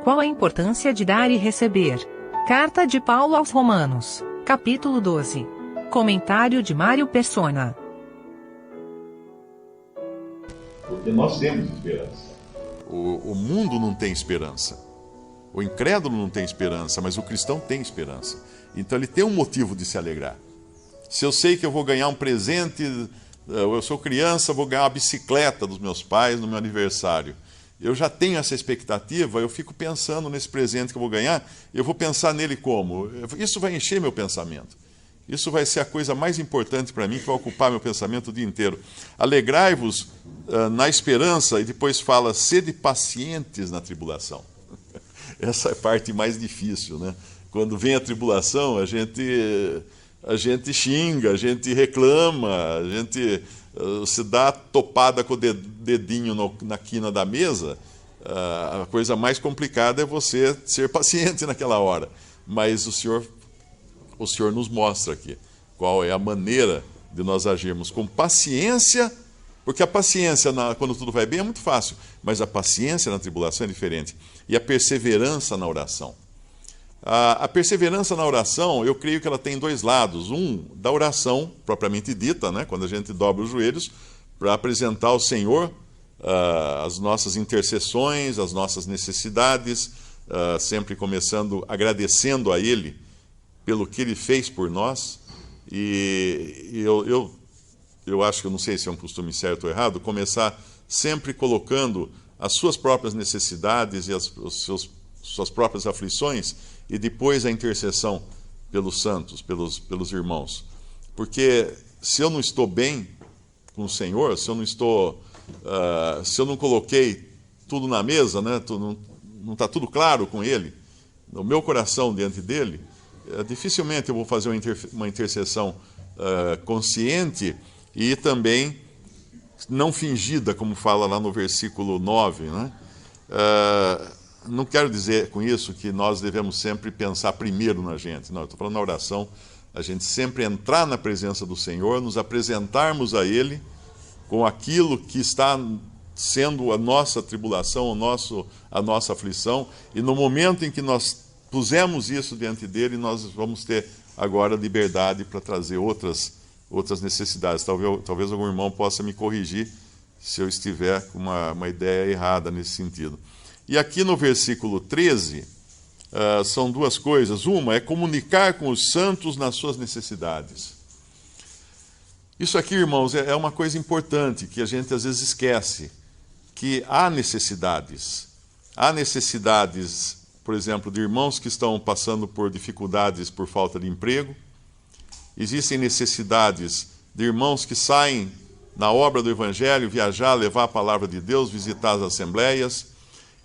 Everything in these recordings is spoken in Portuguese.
Qual a importância de dar e receber? Carta de Paulo aos Romanos, capítulo 12. Comentário de Mário Persona. Porque nós temos esperança. O mundo não tem esperança. O incrédulo não tem esperança, mas o cristão tem esperança. Então ele tem um motivo de se alegrar. Se eu sei que eu vou ganhar um presente, eu sou criança, vou ganhar uma bicicleta dos meus pais no meu aniversário. Eu já tenho essa expectativa, eu fico pensando nesse presente que eu vou ganhar, eu vou pensar nele como? Isso vai encher meu pensamento. Isso vai ser a coisa mais importante para mim, que vai ocupar meu pensamento o dia inteiro. Alegrai-vos na esperança, e depois fala, sede pacientes na tribulação. Essa é a parte mais difícil, né? Quando vem a tribulação, a gente xinga, a gente reclama, a gente se dá topada com o dedinho na quina da mesa. A coisa mais complicada é você ser paciente naquela hora. Mas o Senhor nos mostra aqui qual é a maneira de nós agirmos com paciência, porque a paciência, quando tudo vai bem, é muito fácil, mas a paciência na tribulação é diferente. E a perseverança na oração. A perseverança na oração, eu creio que ela tem dois lados. Um, da oração propriamente dita, né? Quando a gente dobra os joelhos para apresentar ao Senhor as nossas intercessões, as nossas necessidades, sempre começando agradecendo a Ele pelo que Ele fez por nós. E eu acho que, eu não sei se é um costume certo ou errado, começar sempre colocando as suas próprias necessidades e suas próprias aflições, e depois a intercessão pelos santos, pelos irmãos. Porque se eu não estou bem com o Senhor, se eu não coloquei tudo na mesa, né, não está tudo claro com Ele, no meu coração diante dEle, dificilmente eu vou fazer uma intercessão consciente e também não fingida, como fala lá no versículo 9, né? Não quero dizer com isso que nós devemos sempre pensar primeiro na gente. Não, eu estou falando na oração, a gente sempre entrar na presença do Senhor, nos apresentarmos a Ele com aquilo que está sendo a nossa tribulação, a nossa aflição, e no momento em que nós pusemos isso diante dEle, nós vamos ter agora liberdade para trazer outras necessidades. Talvez algum irmão possa me corrigir se eu estiver com uma ideia errada nesse sentido. E aqui no versículo 13, são duas coisas. Uma é comunicar com os santos nas suas necessidades. Isso aqui, irmãos, é uma coisa importante que a gente às vezes esquece, que há necessidades. Há necessidades, por exemplo, de irmãos que estão passando por dificuldades por falta de emprego. Existem necessidades de irmãos que saem na obra do Evangelho, viajar, levar a palavra de Deus, visitar as assembleias.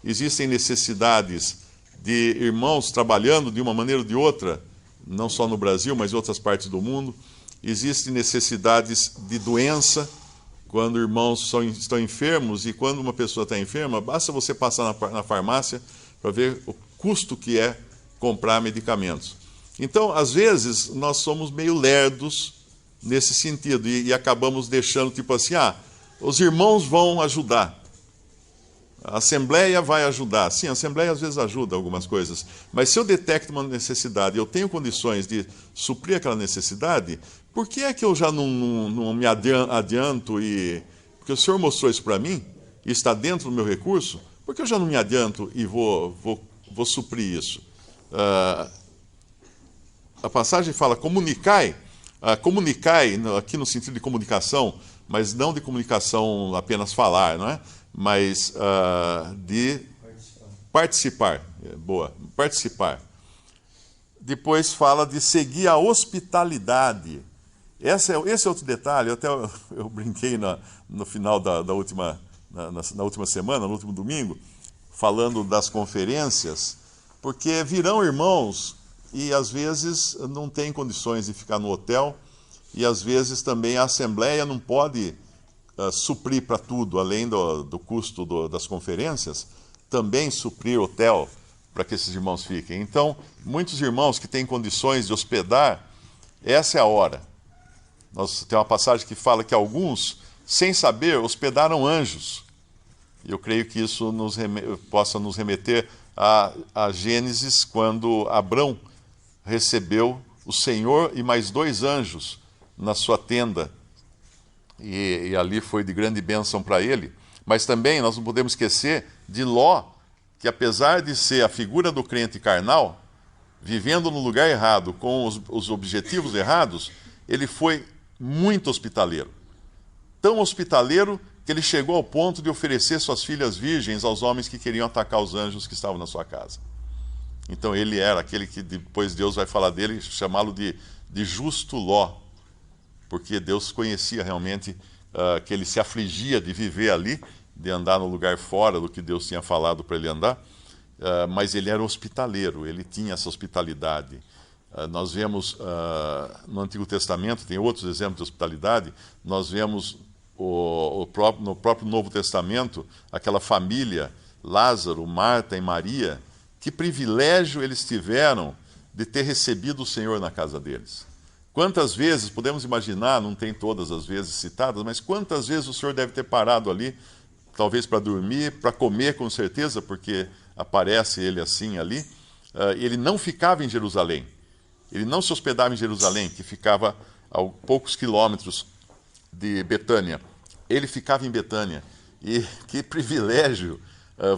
Existem necessidades de irmãos trabalhando de uma maneira ou de outra, não só no Brasil, mas em outras partes do mundo. Existem necessidades de doença, quando irmãos estão enfermos, e quando uma pessoa está enferma, basta você passar na farmácia para ver o custo que é comprar medicamentos. Então, às vezes, nós somos meio lerdos nesse sentido, e acabamos deixando tipo assim, os irmãos vão ajudar. A Assembleia vai ajudar. Sim, a Assembleia às vezes ajuda algumas coisas. Mas se eu detecto uma necessidade e eu tenho condições de suprir aquela necessidade, por que é que eu já não me adianto? Porque o Senhor mostrou isso para mim, e está dentro do meu recurso, por que eu já não me adianto e vou suprir isso? A passagem fala, comunicai. Comunicai, aqui no sentido de comunicação, mas não de comunicação apenas falar, não é? Mas de participar. Boa, participar. Depois fala de seguir a hospitalidade. Esse é outro detalhe, eu brinquei no final na última semana, no último domingo, falando das conferências, porque virão irmãos e às vezes não têm condições de ficar no hotel, e às vezes também a Assembleia não pode suprir para tudo, além do custo das conferências, também suprir hotel para que esses irmãos fiquem. Então, muitos irmãos que têm condições de hospedar, essa é a hora. Tem uma passagem que fala que alguns, sem saber, hospedaram anjos. Eu creio que isso possa nos remeter a Gênesis, quando Abrão recebeu o Senhor e mais 2 anjos na sua tenda, e ali foi de grande bênção para ele. Mas também nós não podemos esquecer de Ló, que apesar de ser a figura do crente carnal, vivendo no lugar errado, com os objetivos errados, ele foi muito hospitaleiro. Tão hospitaleiro que ele chegou ao ponto de oferecer suas filhas virgens aos homens que queriam atacar os anjos que estavam na sua casa. Então ele era aquele que depois Deus vai falar dele, chamá-lo de justo Ló, porque Deus conhecia realmente que ele se afligia de viver ali, de andar no lugar fora do que Deus tinha falado para ele andar, mas ele era hospitaleiro, ele tinha essa hospitalidade. Nós vemos no Antigo Testamento, tem outros exemplos de hospitalidade, nós vemos no próprio Novo Testamento, aquela família, Lázaro, Marta e Maria, que privilégio eles tiveram de ter recebido o Senhor na casa deles. Quantas vezes, podemos imaginar, não tem todas as vezes citadas, mas quantas vezes o Senhor deve ter parado ali, talvez para dormir, para comer com certeza, porque aparece ele assim ali. Ele não ficava em Jerusalém, ele não se hospedava em Jerusalém, que ficava a poucos quilômetros de Betânia. Ele ficava em Betânia. E que privilégio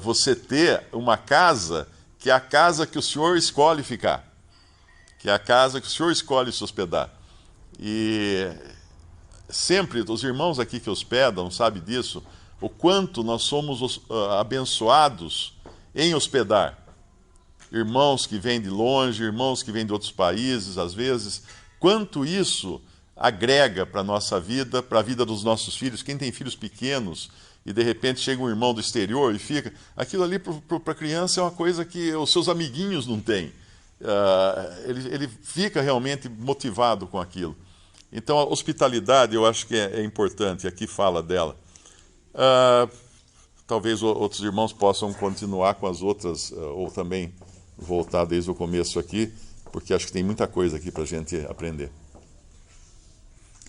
você ter uma casa que é a casa que o Senhor escolhe ficar, que é a casa que o Senhor escolhe se hospedar. E sempre, os irmãos aqui que hospedam sabem disso, o quanto nós somos abençoados em hospedar. Irmãos que vêm de longe, irmãos que vêm de outros países, às vezes, quanto isso agrega para a nossa vida, para a vida dos nossos filhos. Quem tem filhos pequenos e de repente chega um irmão do exterior e fica... Aquilo ali para a criança é uma coisa que os seus amiguinhos não têm. Ele fica realmente motivado com aquilo. Então a hospitalidade eu acho que é importante, aqui fala dela. Talvez outros irmãos possam continuar com as outras, ou também voltar desde o começo aqui, porque acho que tem muita coisa aqui para a gente aprender.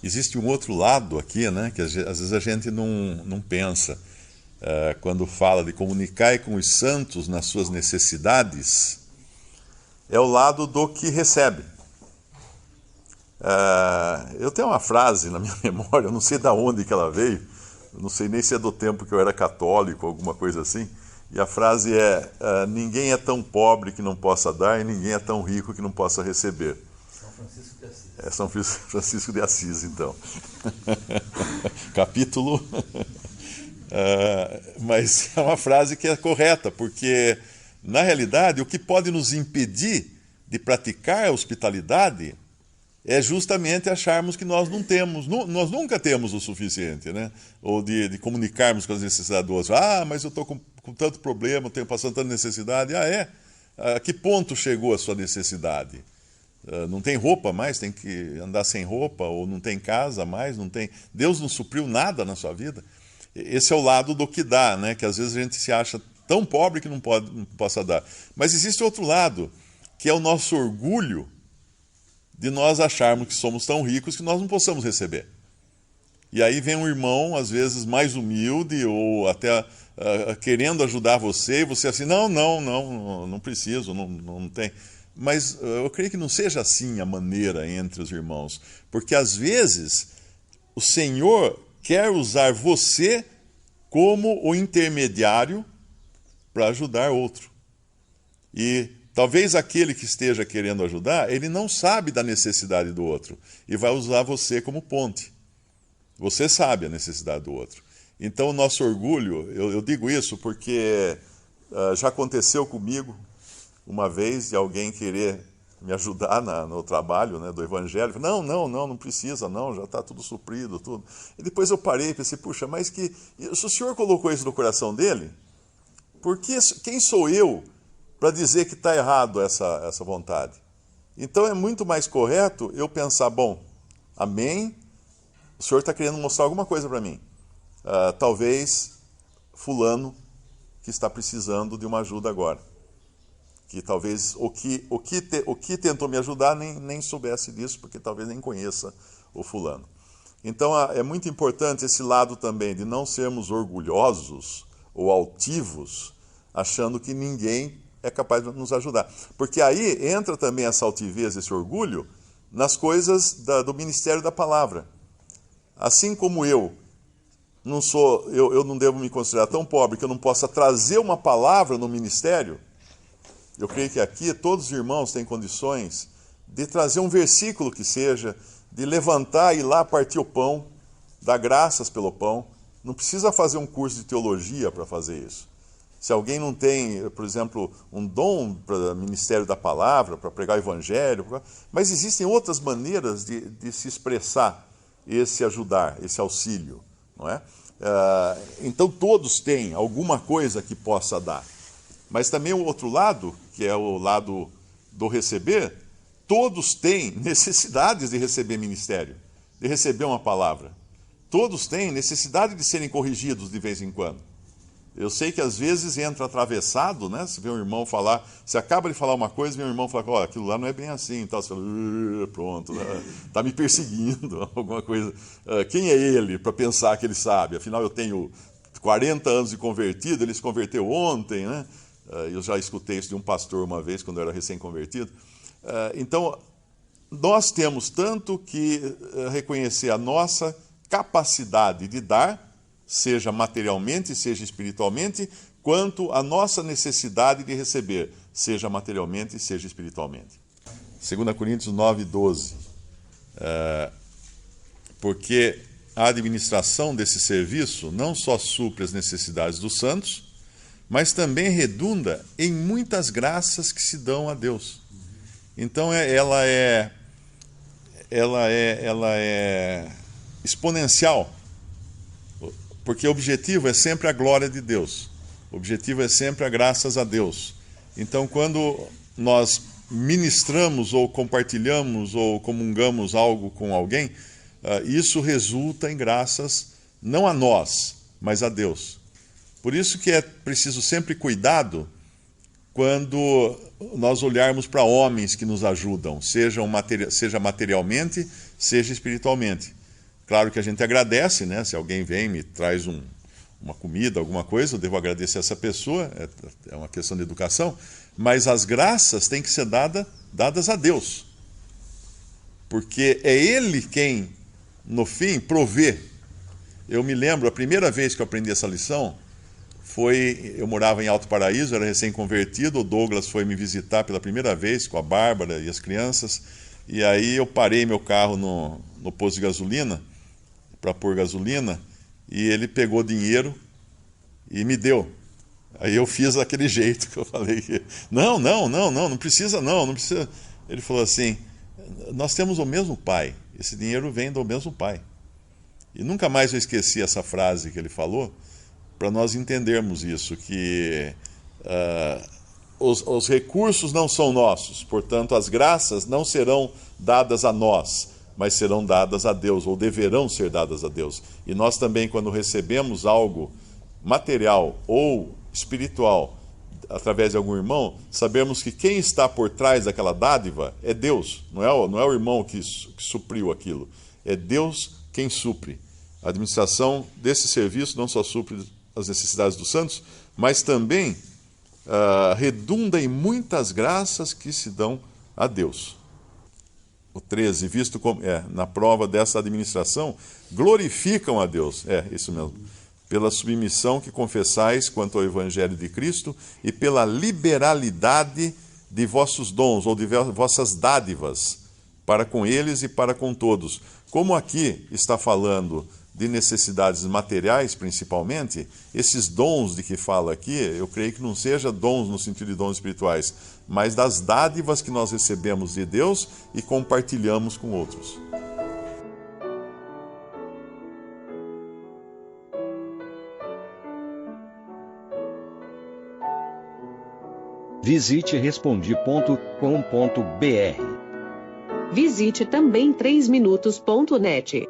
Existe um outro lado aqui, né, que às vezes a gente não pensa. Quando fala de comunicar com os santos nas suas necessidades, é o lado do que recebe. Eu tenho uma frase na minha memória, eu não sei de onde que ela veio, eu não sei nem se é do tempo que eu era católico, alguma coisa assim, e a frase é: ninguém é tão pobre que não possa dar, e ninguém é tão rico que não possa receber. São Francisco de Assis. É São Francisco de Assis, então. Capítulo. Mas é uma frase que é correta, porque, na realidade, o que pode nos impedir de praticar a hospitalidade é justamente acharmos que nós não temos, nós nunca temos o suficiente, né? Ou de comunicarmos com as necessidades do outro. Mas eu estou com tanto problema, estou passando tanta necessidade. A que ponto chegou a sua necessidade? Não tem roupa mais, tem que andar sem roupa, ou não tem casa mais, não tem... Deus não supriu nada na sua vida. Esse é o lado do que dá, né? Que às vezes a gente se acha tão pobre que não possa dar. Mas existe outro lado, que é o nosso orgulho de nós acharmos que somos tão ricos que nós não possamos receber. E aí vem um irmão, às vezes mais humilde, ou até querendo ajudar você, e você assim, não preciso, não tem... Mas eu creio que não seja assim a maneira entre os irmãos, porque às vezes o Senhor quer usar você como o intermediário para ajudar outro. E talvez aquele que esteja querendo ajudar, ele não sabe da necessidade do outro e vai usar você como ponte. Você sabe a necessidade do outro. Então o nosso orgulho, eu digo isso porque já aconteceu comigo uma vez de alguém querer me ajudar no trabalho, né, do evangelho. Não precisa, não, já está tudo suprido, tudo. E depois eu parei e pensei, puxa, mas se o Senhor colocou isso no coração dele, quem sou eu para dizer que está errado essa vontade? Então é muito mais correto eu pensar, bom, amém, o Senhor está querendo mostrar alguma coisa para mim. Talvez fulano que está precisando de uma ajuda agora. Que talvez o que tentou me ajudar nem soubesse disso, porque talvez nem conheça o fulano. Então é muito importante esse lado também de não sermos orgulhosos ou altivos, achando que ninguém é capaz de nos ajudar. Porque aí entra também essa altivez, esse orgulho, nas coisas do ministério da palavra. Assim como eu não devo me considerar tão pobre que eu não possa trazer uma palavra no ministério, eu creio que aqui todos os irmãos têm condições de trazer um versículo que seja, de levantar e ir lá partir o pão, dar graças pelo pão. Não precisa fazer um curso de teologia para fazer isso. Se alguém não tem, por exemplo, um dom para o ministério da palavra, para pregar o evangelho, mas existem outras maneiras de se expressar esse ajudar, esse auxílio, não é? Então todos têm alguma coisa que possa dar. Mas também o outro lado, que é o lado do receber, todos têm necessidades de receber ministério, de receber uma palavra. Todos têm necessidade de serem corrigidos de vez em quando. Eu sei que às vezes entra atravessado, né? Se vê um irmão falar, você acaba de falar uma coisa, vem um irmão falar, olha, aquilo lá não é bem assim, então você fala, pronto, está me perseguindo, alguma coisa. Quem é ele para pensar que ele sabe? Afinal, eu tenho 40 anos de convertido, ele se converteu ontem, né? Eu já escutei isso de um pastor uma vez, quando eu era recém-convertido. Então, nós temos tanto que reconhecer a nossa capacidade de dar, seja materialmente, seja espiritualmente, quanto a nossa necessidade de receber, seja materialmente, seja espiritualmente. 2 Coríntios 9:12. Porque a administração desse serviço não só supre as necessidades dos santos, mas também redunda em muitas graças que se dão a Deus. Então ela é exponencial. Porque o objetivo é sempre a glória de Deus. O objetivo é sempre a graças a Deus. Então, quando nós ministramos ou compartilhamos ou comungamos algo com alguém, isso resulta em graças não a nós, mas a Deus. Por isso que é preciso sempre cuidado quando nós olharmos para homens que nos ajudam, seja materialmente, seja espiritualmente. Claro que a gente agradece, né? Se alguém vem e me traz uma comida, alguma coisa, eu devo agradecer essa pessoa, é uma questão de educação, mas as graças têm que ser dadas a Deus, porque é Ele quem, no fim, provê. Eu me lembro, a primeira vez que eu aprendi essa lição, eu morava em Alto Paraíso, era recém-convertido, o Douglas foi me visitar pela primeira vez com a Bárbara e as crianças, e aí eu parei meu carro no posto de gasolina, para pôr gasolina, e ele pegou dinheiro e me deu. Aí eu fiz daquele jeito que eu falei, não precisa. Ele falou assim, nós temos o mesmo pai, esse dinheiro vem do mesmo pai. E nunca mais eu esqueci essa frase que ele falou, para nós entendermos isso, que os recursos não são nossos, portanto as graças não serão dadas a nós, mas serão dadas a Deus, ou deverão ser dadas a Deus. E nós também, quando recebemos algo material ou espiritual, através de algum irmão, sabemos que quem está por trás daquela dádiva é Deus, não é o irmão que supriu aquilo, é Deus quem supre. A administração desse serviço não só supre as necessidades dos santos, mas também redunda em muitas graças que se dão a Deus. O 13, visto como, na prova dessa administração, glorificam a Deus, isso mesmo, pela submissão que confessais quanto ao Evangelho de Cristo e pela liberalidade de vossos dons, ou de vossas dádivas, para com eles e para com todos. Como aqui está falando de necessidades materiais, principalmente, esses dons de que fala aqui, eu creio que não seja dons no sentido de dons espirituais, mas das dádivas que nós recebemos de Deus e compartilhamos com outros. Visite Respondi.com.br. Visite também 3minutos.net.